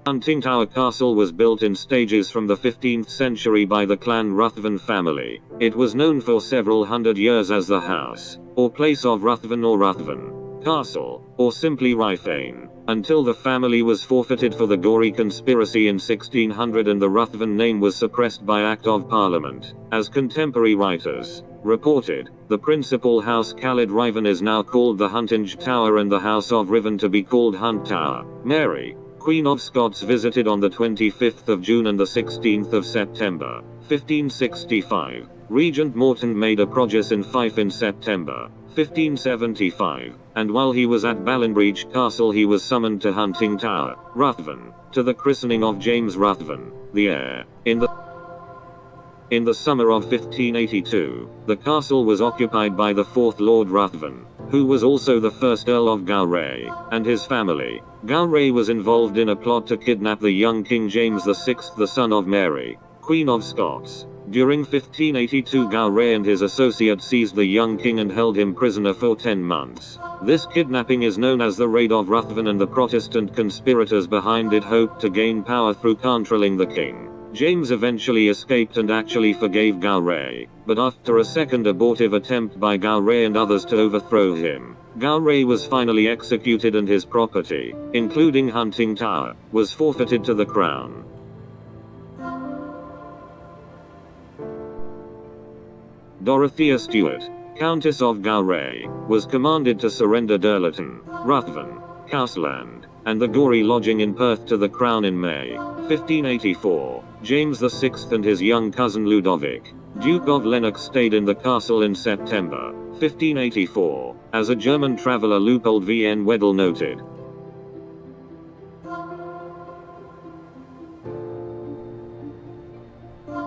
Huntingtower Castle was built in stages from the 15th century by the clan Ruthven family. It was known for several hundred years as the House, or Place of Ruthven or Ruthven Castle, or simply Rifane, until the family was forfeited for the Gorey conspiracy in 1600 and the Ruthven name was suppressed by Act of Parliament. As contemporary writers reported, the principal house Khalid Riven is now called the Huntingtower and the House of Riven to be called Hunt Tower. Mary, Queen of Scots visited on the 25th of June and the 16th of September, 1565. Regent Morton made a progress in Fife in September, 1575, and while he was at Ballinbreach Castle he was summoned to Huntingtower, Ruthven, to the christening of James Ruthven, the heir. In the summer of 1582, the castle was occupied by the 4th Lord Ruthven, who was also the 1st Earl of Gowray, and his family. Gowray was involved in a plot to kidnap the young King James VI, the son of Mary, Queen of Scots. During 1582 Gowray and his associate seized the young king and held him prisoner for 10 months. This kidnapping is known as the Raid of Ruthven, and the Protestant conspirators behind it hoped to gain power through controlling the king. James eventually escaped and actually forgave Gowray, but after a second abortive attempt by Gowray and others to overthrow him, Gowray was finally executed and his property, including Huntingtower, was forfeited to the crown. Dorothea Stewart, Countess of Gowray, was commanded to surrender Durleton, Ruthven, Castleland, and the Gorey lodging in Perth to the crown in May 1584. James VI and his young cousin Ludovic, Duke of Lennox, stayed in the castle in September 1584, as a German traveller Leupold VN Weddell noted.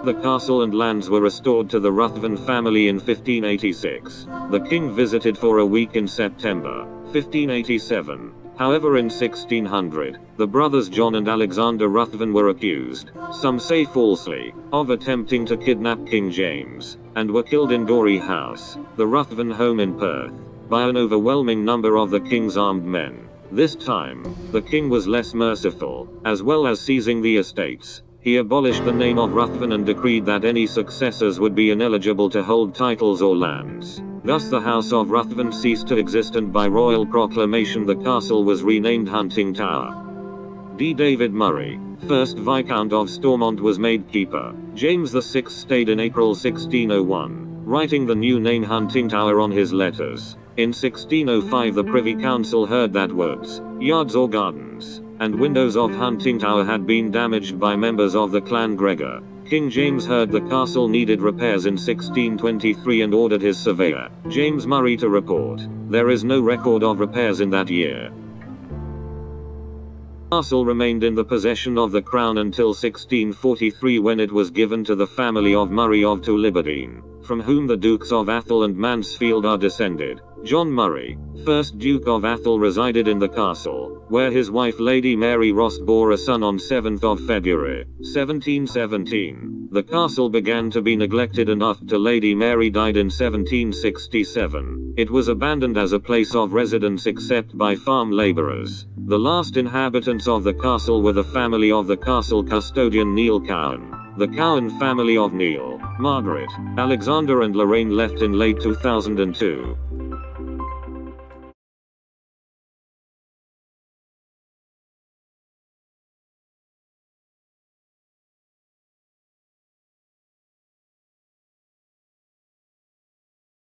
The castle and lands were restored to the Ruthven family in 1586. The king visited for a week in September 1587. However, in 1600, the brothers John and Alexander Ruthven were accused, some say falsely, of attempting to kidnap King James, and were killed in Gorey House, the Ruthven home in Perth, by an overwhelming number of the king's armed men. This time, the king was less merciful. As well as seizing the estates, he abolished the name of Ruthven and decreed that any successors would be ineligible to hold titles or lands. Thus the House of Ruthven ceased to exist, and by royal proclamation the castle was renamed Huntingtower. D. David Murray, 1st Viscount of Stormont, was made keeper. James VI stayed in April 1601, writing the new name Huntingtower on his letters. In 1605 the Privy Council heard that woods, yards or gardens, and windows of Huntingtower had been damaged by members of the clan Gregor. King James heard the castle needed repairs in 1623 and ordered his surveyor, James Murray, to report. There is no record of repairs in that year. The castle remained in the possession of the crown until 1643, when it was given to the family of Murray of Tullibardine, from whom the Dukes of Athol and Mansfield are descended. John Murray, 1st Duke of Athol, resided in the castle, where his wife Lady Mary Ross bore a son on 7th of February, 1717. The castle began to be neglected, and after Lady Mary died in 1767, it was abandoned as a place of residence except by farm labourers. The last inhabitants of the castle were the family of the castle custodian Neil Cowan. The Cowan family of Neil, Margaret, Alexander and Lorraine left in late 2002.